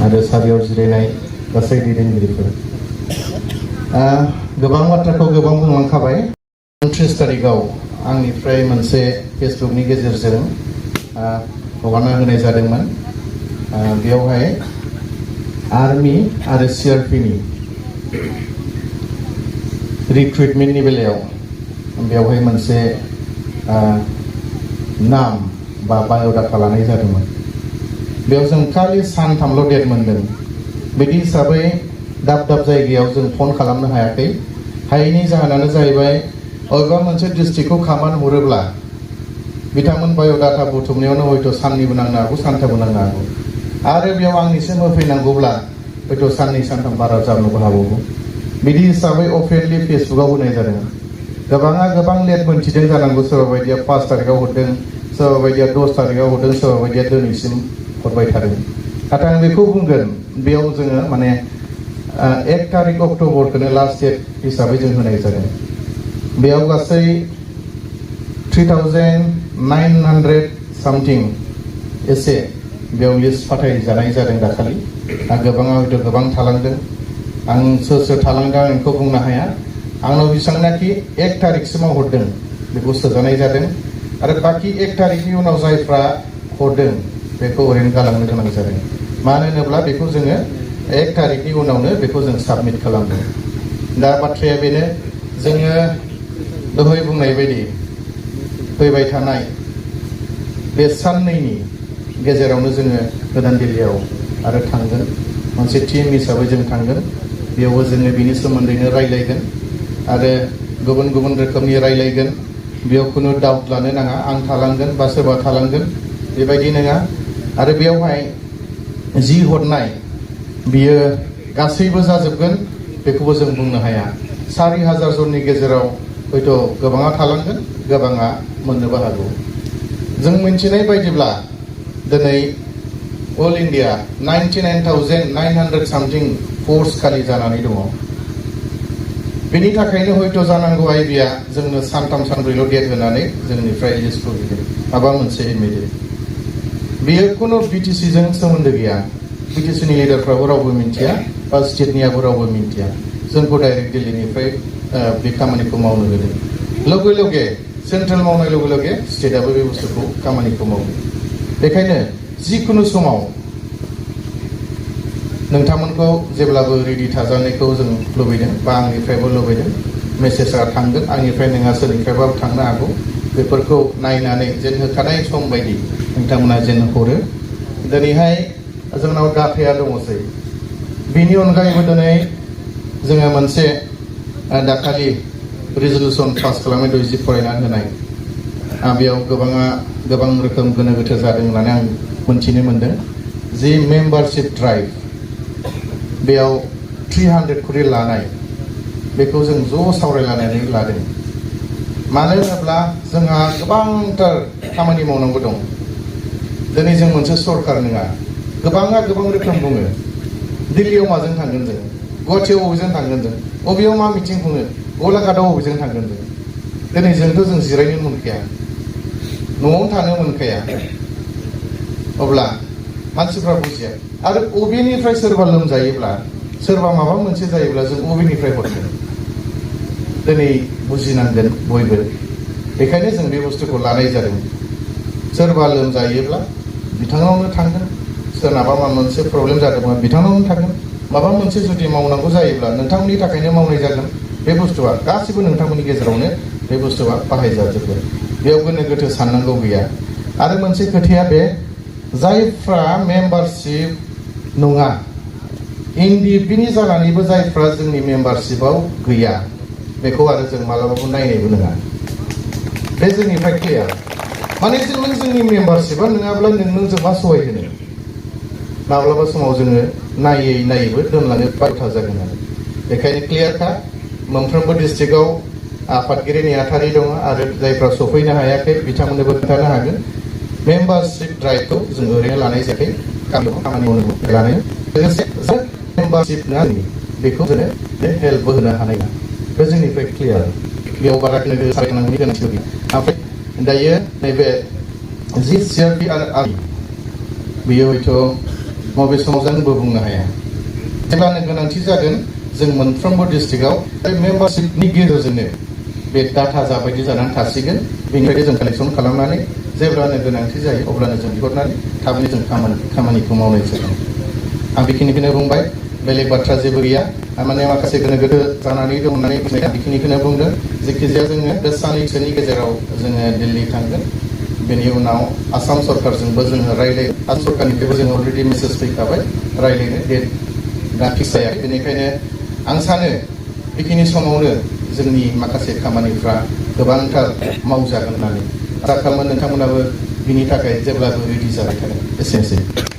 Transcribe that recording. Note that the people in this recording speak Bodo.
आरो सारियाव जिरायनाय गासै दैदेनगिरिफोर गोबां बाथ्राखौ गोबां बुंलांखाबाय 29 तारिखआव आंनिफ्राय मोनसे फेसबुकनि गेजेरजों हगारना होनाय जादोंमोन बेयावहाय आर्मी आरो सिआरपिनि रिक्रुटमेन्टनि बेलायाव बेयावहाय मोनसे नाम बा बाय'डाटा लानाय जादोंमोन बेयाव जों खालि सानथामल' डेट मोनदों बिदि हिसाबै दाब दाब जायगायाव जों फन खालामनो हायाखै हायैनि जाहोनानो जाहैबाय अबेबा मोनसे डिस्ट्रिक्टखौ खामानि हरोब्ला बिथांमोन बाय'डाटा बुथुमनायावनो हयथ' साननैबो नांनो हागौ सानथामबो नांनो हागौ आरो बेयाव आंनिसिम होफैनांगौब्ला हयथ' साननै सानथाम बारा जानोबो हागौ बिदि हिसाबै अपेनलि फेसबुकआव होनाय जादों गोबाङा गोबां लेट मोनथिदों जानांगौ सोरबा बायदिया 5 तारिखआव हरदों सोरबा बायदिया 10 तारिखआव हरदों सोरबा बायदिया दिनैसिम हरबाय थादों नाथाय आं बेखौ बुंगोन बेयाव जोङो माने 1 तारिख अक्ट'बरखौनो लास्ट डेट हिसाबै जों होनाय जादों बेयाव गासै 3900 सामथिं एसे बेयाव लिस्ट फाथायजानाय जादों दाखालि गोबाङा हयथ' गोबां थालांदों आं सोर सोर थालांदों आं बेखौ बुंनो हाया आंनाव बेसेबांनाखि 1 तारिखसिमाव हरदों बेखौ सोजानाय जादों आरो बाखि 1 तारिखनि उनाव जायफ्रा हरदों बेखौ ओरैनो गालांनो गोनां जादों मानो होनोब्ला बेखौ जोङो 1 तारिखनि उनावनो बेखौ जों साबमिट खालामदों दा बाथ्राया बेनो जोङो दहाय बुंनाय बायदि फैबाय थानाय बे साननैनि गेजेरावनो जोङो गोदान दिल्लीयाव आरो थांगोन मोनसे टीम हिसाबै जों थांगोन बेयावबो जोङो बिनि सोमोन्दैनो रायलायगोन आरो गुबुन गुबुन रोखोमनि रायलायगोन बेयाव खुनु डाउट लानो नाङा आं थालांगोन बा सोरबा थालांगोन बेबायदि नङा आरो बेयावहाय जि हरनाय बियो गासैबो जाजोबगोन बेखौबो जों बुंनो हाया 4000 जननि गेजेराव हयथ' गोबाङा थालांगोन गोबाङा मोननोबो हागौ जों मिथिनाय बायदिब्ला दिनै अल इन्डिया 99,900 सामथिं फर्स खालि जानानै दङ बेनि थाखायनो हयथ' जानांगौ आइबिया जोंनो सानथाम सानब्रैल' डेट होनानै जोंनिफ्राय लिस्टखौ बिदों माबा मोनसे इमिडियेट बेयो खुनु बिटिसिजों सोमोन्दो गैया बिटिसिनि लिडारफ्राबो रावबो मिन्थिया बा स्टेटनियाबो रावबो मिन्थिया जोंखौ डाइरेक्ट दिल्लीनिफ्राय बे खामानिखौ मावनो होदों लगे लगे सेन्ट्रेल मावनाय लगे लगे स्टेटआबो बे बुस्थुखौ खामानिखौ मावो बेखायनो जिखुनु समाव नोंथांमोनखौ जेब्लाबो रेडि थाजानायखौ जों लुबैदों बा आंनिफ्रायबो लुबैदों मेसेजआ थांगोन आंनिफ्राय नोंहा सोरनिफ्रायबाबो थांनो हागौ बेफोरखौ नायनानै जेन होखानाय सम बायदि नोंथांमोना जेन हरो दिनैहाय जोंनाव डाटाया दङसै बेनि अनगायैबो दिनै जोङो मोनसे दाखालि रेजलिउसन पास खालामनाय जि फरायनानै होनाय बेयाव गोबां रोखोम गोनो गोथो जादों होननानै आं मोनथिनो मोन्दों जि मेम्बारशिप ड्राइभ बेयाव 300 कोटी लानाय बेखौ जों ज' सावरायलायनानै लादों मानो होनोब्ला जोंहा गोबांथार खामानि मावनांगौ दं दिनै जों मोनसे सरकार नङा गोबाङा गोबां रोखोम बुङो दिल्लीयाव माजों थांगोन जों गुवाहाटीयाव बबेजों थांगोन जों बबेयाव मा मिटिं खुङो गलाघाटआव बबेजों थांगोन जों दिनै जोंथ' जों जिरायनो मोनखाया न'आव थानो मोनखाया अब्ला मानसिफ्रा बुजिया आरो बबेनिफ्राय सोरबा लोमजायोब्ला सोरबा माबा मोनसे जायोब्ला जों बबेनिफ्राय हरगोन दिनै बुजिनांगोन बयबो बेखायनो जों बे बुस्थुखौ लानाय जादों सोरबा लोमजायोब्ला बिथांनावनो थांगोन सोरनाबा माबा मोनसे प्रब्लेम जादोंबा बिथांनावनो थांगोन माबा मोनसे जुदि मावनांगौ जायोब्ला नोंथांमोननि थाखायनो मावनाय जागोन बे बुस्थुआ गासिबो नोंथांमोननि गेजेरावनो बे बुस्थुआ बाहायजाजोबगोन बेयाव गोनो गोथो साननांगौ गैया आरो मोनसे खोथाया बे जायफ्रा मेम्बारशिप नङा एनडिएफबिनि जानानैबो जायफ्रा जोंनि मेम्बारशिपआव गैया बेखौ आरो जों मालाबाबो नायनायबो नङा बे जोंनिफ्राय क्लियार माने जोंनि मेम्बारशिपा नङाब्ला नोंनो जों मा सहाय होनो माब्लाबा समाव जोङो नायैबो दोनलांनो बाध्य जागोन आरो बेखायनो क्लियारखा मोनफ्रोमबो डिस्ट्रिक्टआव आफादगिरि नेहाथारि दङ आरो जायफ्रा सफैनो हायाखै बिथांमोननोबो खोन्थानो हागोन मेम्बारशिप ड्राइभखौ जों ओरैनो लानाय जायाखै गामियाव खामानि मावनो लानाय लोगोसे मेम्बारशिप नङा बेखौ जोङो हेल्पबो होनो हानाय नङा बे जोंनिफ्राय क्लियार बेयाव बारा सावरायनांगौनि गोनांथि गैया ओमफ्राय दायो नैबे जि सिआरपि आरो आर्मि बेयो हयथ' मबे समाव जोंबो बुंनो हाया जेब्लानो गोनांथि जागोन जों मोनफ्रोमबो डिस्ट्रिक्टआव बे मेम्बारशिपनि गेजेरजोंनो बे डाटा जाबायदि जानानै थासिगोन बेनिफ्राय जों कालेक्सन खालामनानै जेब्लानो गोनांथि जायो अब्लानो जों बिहरनानै थाबैनो जों खामानिखौ मावनाय जागोन आं बेखिनिखौनो बुंबाय बेलेग बाथ्रा जेबो गैया माने माखासे गोनो गोथो जानानै दं होननानै बेखिनिखौनो बुंदों जेखिजाया जोङो बे साननैसोनि गेजेराव जोङो दिल्ली थांगोन बेनि उनाव आसाम सरकारजोंबो जोङो रायलाय आसाम सरकारनिफ्रायबो जों अलरेडि मेसेज फैखाबाय रायलायनो डेट दा फिक्स जायाखै बेनिखायनो आं सानो बेखिनि समावनो जोंनि माखासे खामानिफ्रा गोबांथार मावजागोन होननानै आसा खालामो नोंथांमोनाबो बिनि थाखाय जेब्लाबो रेडि जाबाय थागोन एसेनोसै